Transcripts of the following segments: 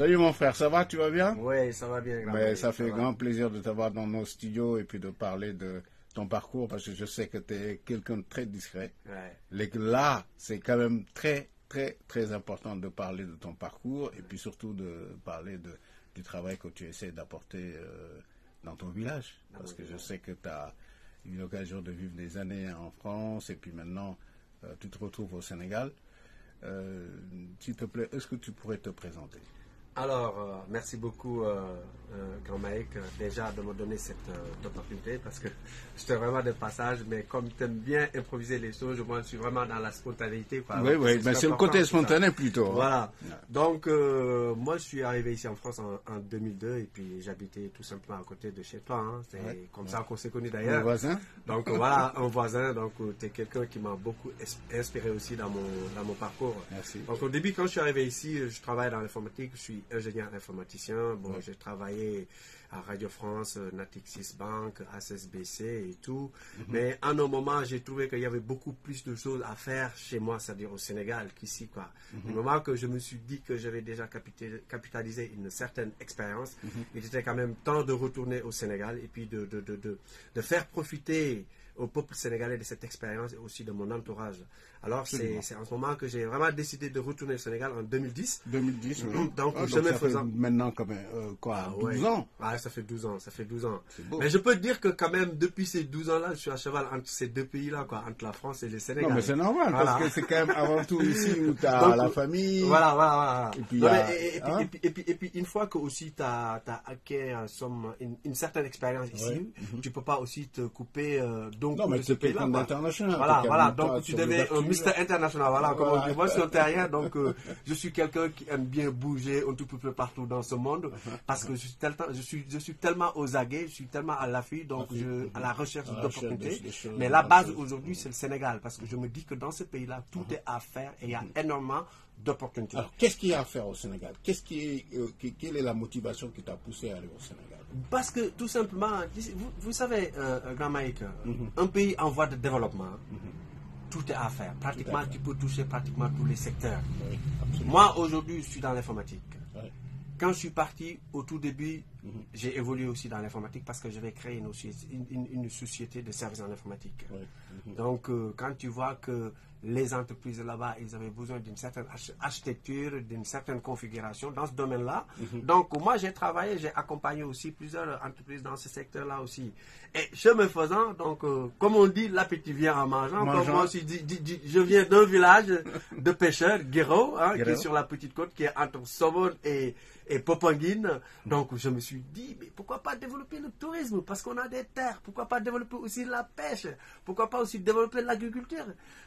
Salut mon frère, ça va, tu vas bien? Oui, ça va bien. Ben, ça fait grand plaisir de t'avoir dans nos studios et puis de parler de ton parcours parce que je sais que tu es quelqu'un de très discret. Ouais. Là, c'est quand même très important de parler de ton parcours et puis surtout de parler du travail que tu essaies d'apporter dans ton village. Parce que je sais que tu as eu l'occasion de vivre des années en France et puis maintenant tu te retrouves au Sénégal. S'il te plaît, est-ce que tu pourrais te présenter? Alors, merci beaucoup, Grand Maïk, déjà de me donner cette opportunité parce que j'étais vraiment de passage, mais comme tu aimes bien improviser les choses, moi je suis vraiment dans la spontanéité. Quoi. Oui, mais c'est le côté spontané plutôt. Hein. Voilà. Donc, moi je suis arrivé ici en France en 2002 et puis j'habitais tout simplement à côté de chez toi. Hein. C'est comme ça qu'on s'est connus d'ailleurs. Un voisin. Donc voilà, un voisin. Donc tu es quelqu'un qui m'a beaucoup inspiré aussi dans mon parcours. Merci. Donc au début, quand je suis arrivé ici, je travaillais dans l'informatique, je suis ingénieur informaticien. Bon, j'ai travaillé à Radio France, Natixis Bank, HSBC et tout. Mais à un moment, j'ai trouvé qu'il y avait beaucoup plus de choses à faire chez moi, c'est-à-dire au Sénégal, qu'ici, quoi. Du moment que je me suis dit que j'avais déjà capitalisé une certaine expérience, il était quand même temps de retourner au Sénégal et puis de faire profiter au peuple sénégalais de cette expérience et aussi de mon entourage. Alors, c'est en ce moment que j'ai vraiment décidé de retourner au Sénégal en 2010. 2010, oui. Donc, ça fait maintenant comme, 12 ans. Ah, ça fait 12 ans, ça fait 12 ans. Beau. Mais je peux dire que quand même, depuis ces 12 ans-là, je suis à cheval entre ces deux pays-là, quoi, entre la France et le Sénégal. Non, mais c'est normal, voilà. parce que c'est quand même avant tout ici où tu as la famille. Voilà. Et puis, une fois que aussi tu as acquis une certaine expérience ici, tu peux pas aussi te couper de ce pays-là. International. Voilà. Donc, tu deviens un Mister International. Voilà, comme on dit. Moi, je suis un terrien, donc je suis quelqu'un qui aime bien bouger un tout peu partout dans ce monde, parce que je suis tellement aux aguets, je suis tellement à l'affût, donc à la recherche d'opportunités. Mais la base aujourd'hui, c'est le Sénégal, parce que je me dis que dans ce pays-là, tout est à faire et il y a énormément d'opportunités. Alors, qu'est-ce qu'il y a à faire au Sénégal? Quelle est la motivation qui t'a poussé à aller au Sénégal? Parce que tout simplement, vous savez, Grand Maïk, un pays en voie de développement, tout est à faire. Pratiquement, tu peux toucher pratiquement tous les secteurs. Oui, moi, aujourd'hui, je suis dans l'informatique. Oui. Quand je suis parti, au tout début, j'ai évolué aussi dans l'informatique parce que j'avais créé une société de services en informatique. Oui. Donc, quand tu vois que les entreprises là-bas, ils avaient besoin d'une certaine architecture, d'une certaine configuration dans ce domaine-là. Donc, moi, j'ai travaillé, j'ai accompagné aussi plusieurs entreprises dans ce secteur-là aussi. Et chemin faisant, donc, comme on dit, l'appétit vient en mangeant. Comme moi aussi, je viens d'un village de pêcheurs, Guéro, qui est sur la petite côte, qui est entre Somone et Popenguine. Donc, je me suis dit, mais pourquoi pas développer le tourisme? Parce qu'on a des terres. Pourquoi pas développer aussi la pêche? Pourquoi pas aussi développer l'agriculture?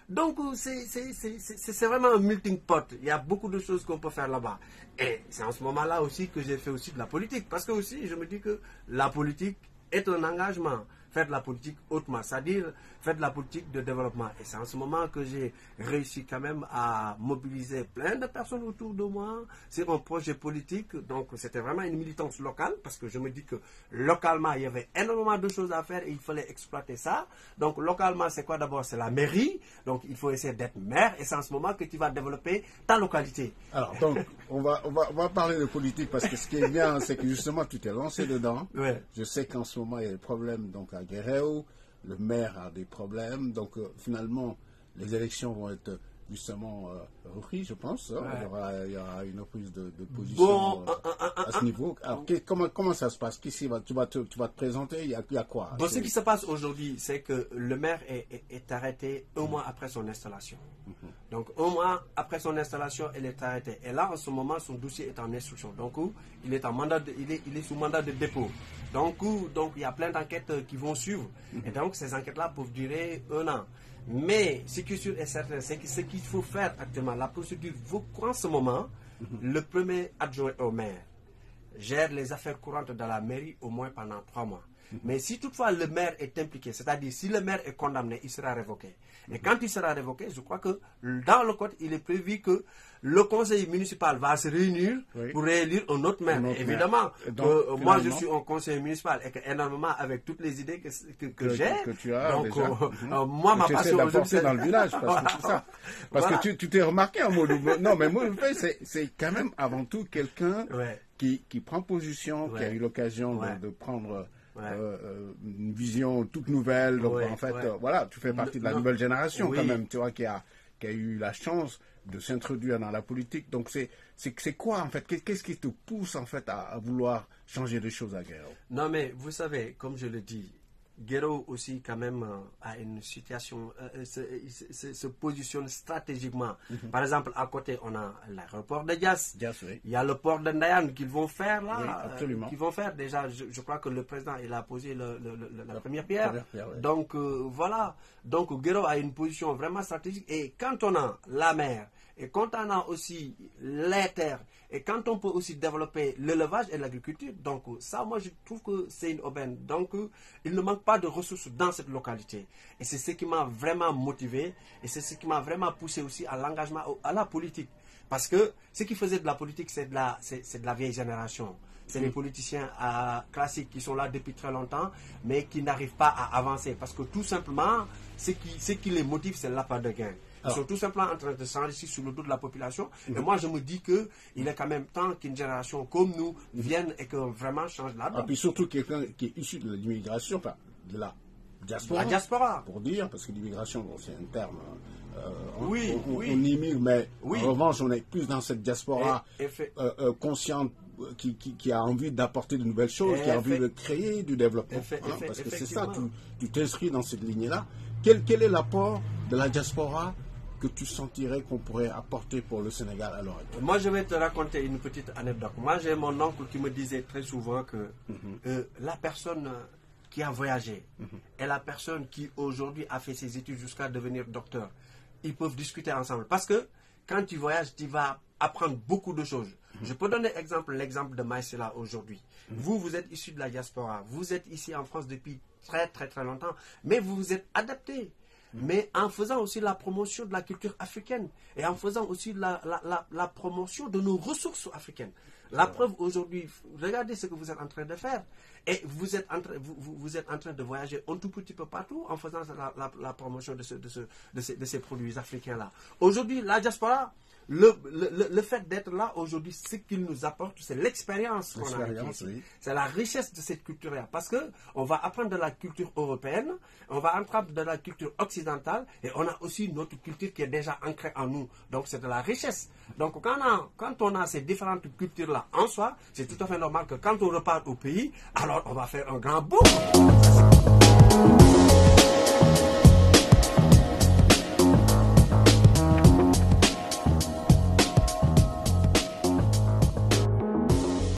Donc, c'est vraiment un melting pot. Il y a beaucoup de choses qu'on peut faire là-bas. Et c'est en ce moment-là aussi que j'ai fait aussi de la politique. Parce que aussi, je me dis que la politique est un engagement. Faire de la politique hautement, c'est-à-dire faire de la politique de développement. Et c'est en ce moment que j'ai réussi quand même à mobiliser plein de personnes autour de moi sur un projet politique. Donc c'était vraiment une militance locale parce que je me dis que localement il y avait énormément de choses à faire et il fallait exploiter ça. Donc localement c'est quoi d'abord? C'est la mairie. Donc il faut essayer d'être maire et c'est en ce moment que tu vas développer ta localité. Alors donc on va parler de politique parce que ce qui est bien c'est que justement tu t'es lancé dedans. Ouais. Je sais qu'en ce moment il y a des problèmes donc à Guéréo, le maire a des problèmes, donc finalement les élections vont être justement reprises, je pense. Hein. Il y aura une reprise de position à ce niveau. Alors comment ça se passe? Tu vas te présenter? Il y a quoi? Bon, ce qui se passe aujourd'hui, c'est que le maire est arrêté un mois après son installation. Donc un mois après son installation, elle est arrêtée. Et là, en ce moment, son dossier est en instruction. Donc il est sous mandat de dépôt. Donc il y a plein d'enquêtes qui vont suivre. Et donc ces enquêtes-là peuvent durer 1 an. Mais ce qui est sûr et certain, c'est que ce qu'il faut faire actuellement, la procédure vaut qu'en ce moment, le premier adjoint au maire gère les affaires courantes de la mairie au moins pendant 3 mois. Mais si toutefois le maire est impliqué, c'est-à-dire si le maire est condamné, il sera révoqué. Et quand il sera révoqué, je crois que dans le code, il est prévu que le conseil municipal va se réunir pour réélire un autre maire. Évidemment, donc, moi je suis un conseiller municipal et que énormément avec toutes les idées que j'ai. Que tu as donc, déjà. Moi, ma passion d'apporter dans le village. Parce que, ça. Parce que tu t'es remarqué en Modou. Non, mais Modou Faye, c'est quand même avant tout quelqu'un qui prend position, qui a eu l'occasion de prendre une vision toute nouvelle. Donc, en fait, voilà, tu fais partie de la nouvelle génération quand même, tu vois, qui a eu la chance de s'introduire dans la politique. Donc, c'est quoi, en fait? Qu'est-ce qui te pousse, en fait, à vouloir changer les choses à Guéréo? Non, mais vous savez, comme je le dis, Guéréo aussi, quand même, a une situation, se positionne stratégiquement. Par exemple, à côté, on a l'aéroport de Diass. Il y a le port de Ndayane qu'ils vont faire là. Qu'ils vont faire déjà. Je crois que le président, il a posé la première pierre. Donc, voilà. Donc, Guéréo a une position vraiment stratégique. Et quand on a la mer, et quand on a aussi les terres, et quand on peut aussi développer l'élevage et l'agriculture, donc ça, moi, je trouve que c'est une aubaine. Donc, il ne manque pas de ressources dans cette localité. Et c'est ce qui m'a vraiment motivé, et c'est ce qui m'a vraiment poussé aussi à l'engagement, à la politique. Parce que ce qui faisait de la politique, c'est de la vieille génération. C'est les politiciens classiques qui sont là depuis très longtemps, mais qui n'arrivent pas à avancer. Parce que tout simplement, ce qui les motive, c'est l'appât de gain. Ils sont tout simplement en train de s'enrichir sur le dos de la population. Et moi, je me dis qu'il est quand même temps qu'une génération comme nous vienne et que vraiment change la donne. Et puis surtout quelqu'un qui est issu de l'immigration, enfin, de la diaspora. La diaspora. Pour dire, parce que l'immigration, bon, c'est un terme. On immigre, mais en revanche, on est plus dans cette diaspora consciente qui a envie d'apporter de nouvelles choses, qui a envie de créer du développement. Parce que c'est ça, tu t'inscris dans cette lignée-là. Quel est l'apport de la diaspora que tu sentirais qu'on pourrait apporter pour le Sénégal à l'heure actuelle? Moi, je vais te raconter une petite anecdote. Moi, j'ai mon oncle qui me disait très souvent que la personne qui a voyagé et la personne qui aujourd'hui a fait ses études jusqu'à devenir docteur, ils peuvent discuter ensemble. Parce que quand tu voyages, tu vas apprendre beaucoup de choses. Je peux donner l'exemple de Maïsela aujourd'hui. Vous êtes issu de la diaspora. Vous êtes ici en France depuis très très très longtemps. Mais vous vous êtes adapté. Mais en faisant aussi la promotion de la culture africaine. Et en faisant aussi la promotion de nos ressources africaines. La preuve aujourd'hui, regardez ce que vous êtes en train de faire. Et vous êtes en train de voyager un tout petit peu partout en faisant la promotion de ces produits africains-là. Aujourd'hui, la diaspora, le fait d'être là aujourd'hui, ce qu'il nous apporte, c'est l'expérience qu'on a ici. C'est la richesse de cette culture-là. Parce qu'on va apprendre de la culture européenne, on va apprendre de la culture occidentale, et on a aussi notre culture qui est déjà ancrée en nous. Donc c'est de la richesse. Donc quand on a ces différentes cultures-là en soi, c'est tout à fait normal que quand on repart au pays, alors on va faire un grand boom.